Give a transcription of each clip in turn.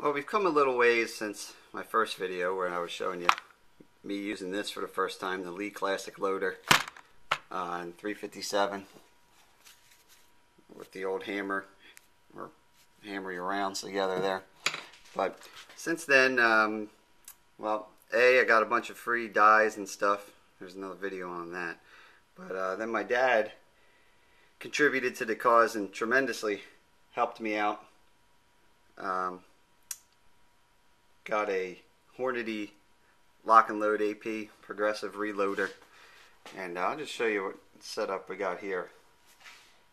Well, we've come a little ways since my first video where I was showing you me using this for the first time, the Lee Classic Loader on 357 with the old hammer, or hammer your rounds together there. But since then, well, I got a bunch of free dies and stuff. There's another video on that. But then my dad contributed to the cause and tremendously helped me out. Got a Hornady Lock-N-Load Auto-Progressive reloader, and I'll just show you what setup we got here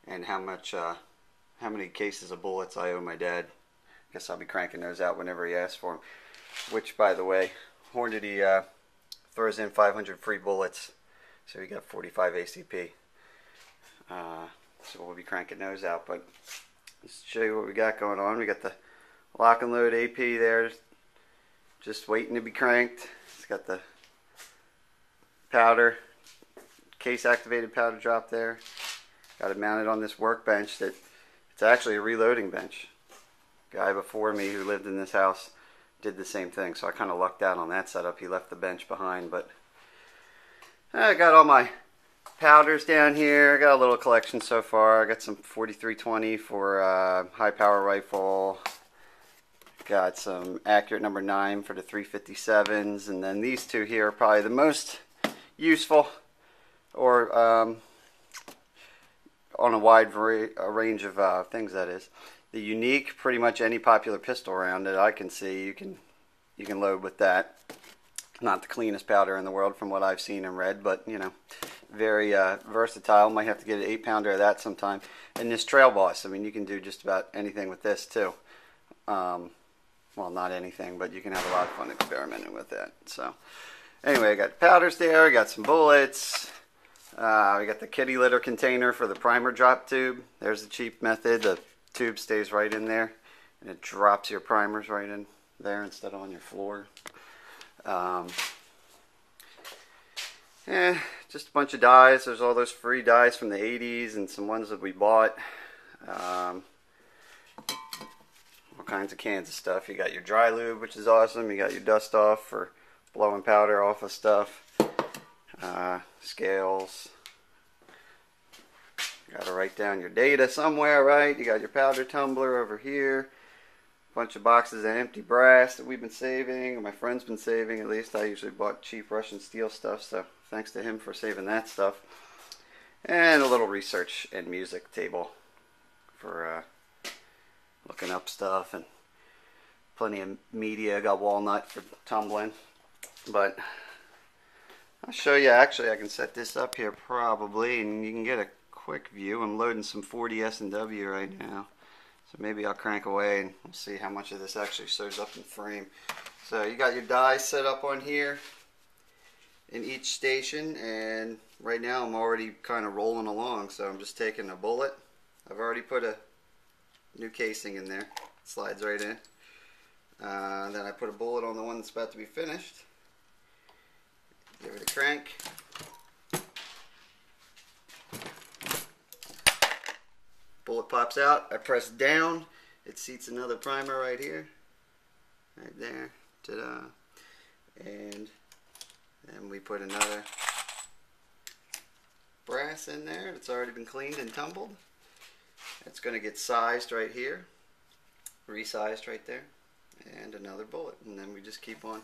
and how many cases of bullets I owe my dad. Guess I'll be cranking those out whenever he asks for them. Which, by the way, Hornady throws in 500 free bullets, so we got 45 ACP. So we'll be cranking those out. But let's show you what we got going on. We got the Lock-N-Load AP there, just waiting to be cranked. It's got the powder, case activated powder drop there. Got it mounted on this workbench that it's actually a reloading bench. Guy before me who lived in this house did the same thing, so I kind of lucked out on that setup. He left the bench behind, but I got all my powders down here. I got a little collection so far. I got some 4320 for high power rifle. Got some accurate number 9 for the 357s, and then these two here are probably the most useful, or on a wide range of things, that is. The unique, pretty much any popular pistol round that I can see, you can load with that. Not the cleanest powder in the world from what I've seen and read, but you know, very versatile. Might have to get an 8-pounder of that sometime. And this Trail Boss, I mean, you can do just about anything with this too. Well, not anything, but you can have a lot of fun experimenting with that. So, anyway, I got powders there. I got some bullets. We got the kitty litter container for the primer drop tube. There's the cheap method. The tube stays right in there, and it drops your primers right in there instead of on your floor. Just a bunch of dies. There's all those free dies from the 80s and some ones that we bought. All kinds of cans of stuff. You got your dry lube, which is awesome. You got your dust off for blowing powder off of stuff. Scales. You got to write down your data somewhere, right? You got your powder tumbler over here. A bunch of boxes of empty brass that we've been saving, or my friend's been saving at least. I usually bought cheap Russian steel stuff, so thanks to him for saving that stuff. And a little research and music table for looking up stuff, and plenty of media. Got walnut for tumbling. But I'll show you. Actually, I can set this up here probably, and you can get a quick view. I'm loading some 40 S&W right now, so maybe I'll crank away and we'll see how much of this actually shows up in frame. So you got your dies set up on here in each station, and right now I'm already kind of rolling along. So I'm just taking a bullet. I've already put a new casing in there. It slides right in. Then I put a bullet on the one that's about to be finished. Give it a crank. Bullet pops out. I press down. It seats another primer right here. Right there. Ta-da. And then we put another brass in there. It's already been cleaned and tumbled. It's going to get sized right here. Resized right there. And another bullet. And then we just keep on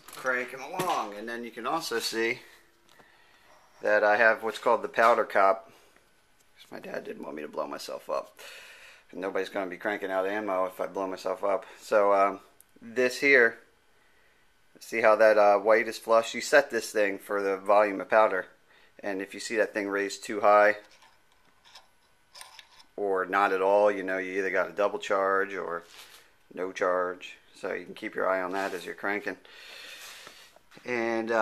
cranking along. And then you can also see that I have what's called the powder cop. My dad didn't want me to blow myself up. And nobody's going to be cranking out ammo if I blow myself up. So this here, see how that white is flush? You set this thing for the volume of powder. And if you see that thing raised too high or not at all, you know you either got a double charge or no charge. So you can keep your eye on that as you're cranking. And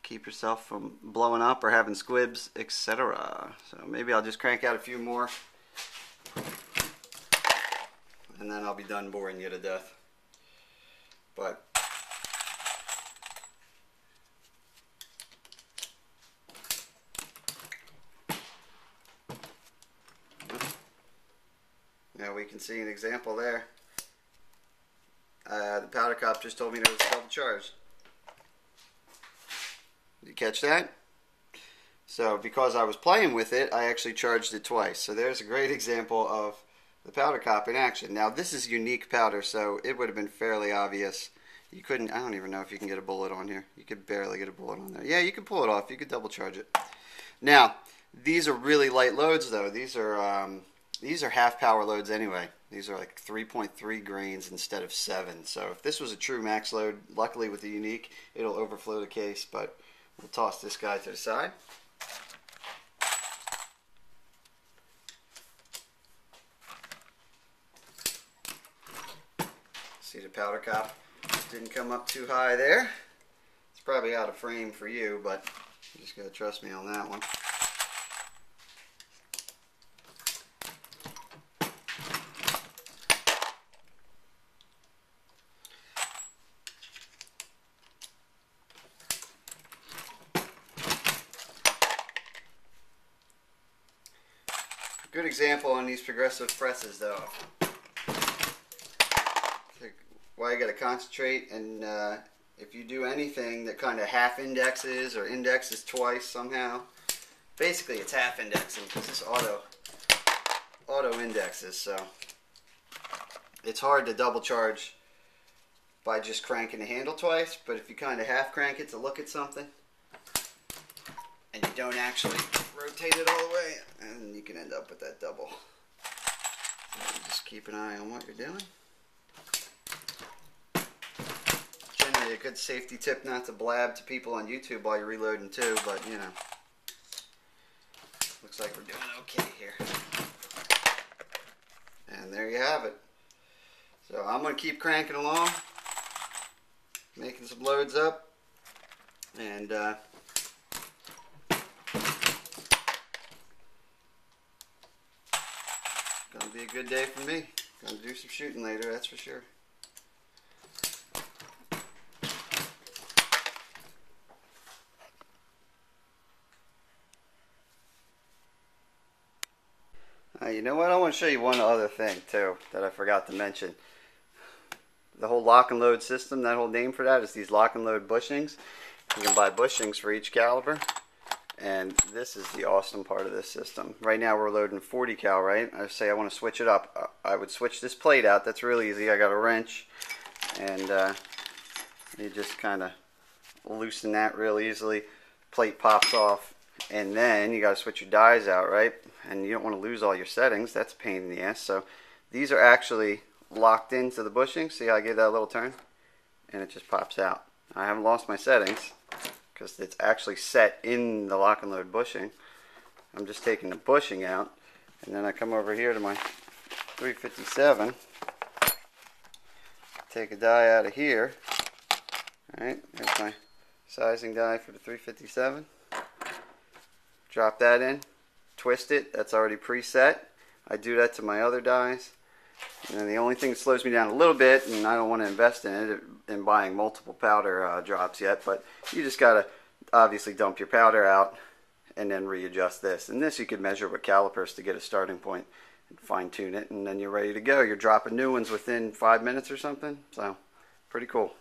keep yourself from blowing up or having squibs, etc. So maybe I'll just crank out a few more, and then I'll be done boring you to death. But now we can can see an example there. The powder cop just told me that it was double charged. Did you catch that? So because I was playing with it, I actually charged it twice. So there's a great example of the powder cop in action. Now this is unique powder, so it would have been fairly obvious. You couldn't, I don't even know if you can get a bullet on here. You could barely get a bullet on there. Yeah, you can pull it off. You could double charge it. Now, these are really light loads though. These are half power loads anyway. These are like 3.3 grains instead of 7. So if this was a true max load, luckily with the unique, it'll overflow the case, but we'll toss this guy to the side. See the powder cop didn't come up too high there. It's probably out of frame for you, but you just gotta trust me on that one. Good example on these progressive presses though. Why you got to concentrate, and if you do anything that kind of half indexes or indexes twice somehow, basically it's half indexing because this auto indexes, so it's hard to double charge by just cranking the handle twice, but if you kind of half crank it to look at something and you don't actually rotate it all the way, and you can end up with that double. So just keep an eye on what you're doing. Generally a good safety tip not to blab to people on YouTube while you're reloading too, but you know, looks like we're doing okay here. And there you have it. So I'm going to keep cranking along, making some loads up, and gonna be a good day for me. Gonna do some shooting later, that's for sure. You know what? I want to show you one other thing too that I forgot to mention. The whole lock-and-load system, that whole name for that is these lock-and-load bushings. You can buy bushings for each caliber, and this is the awesome part of this system. Right now we're loading 40 cal, right? I say I want to switch it up. I would switch this plate out. That's real easy. I got a wrench, and you just kind of loosen that real easily. Plate pops off, and then you got to switch your dies out, right? And you don't want to lose all your settings. That's a pain in the ass. So these are actually locked into the bushing. See how I gave that a little turn? And it just pops out. I haven't lost my settings because it's actually set in the lock-and-load bushing. I'm just taking the bushing out, and then I come over here to my 357, take a die out of here. Alright, there's my sizing die for the 357. Drop that in, twist it, that's already preset. I do that to my other dies. And then the only thing that slows me down a little bit, and I don't want to invest in it, in buying multiple powder drops yet, but you just got to obviously dump your powder out and then readjust this. And this you can measure with calipers to get a starting point and fine tune it, and then you're ready to go. You're dropping new ones within 5 minutes or something, so pretty cool.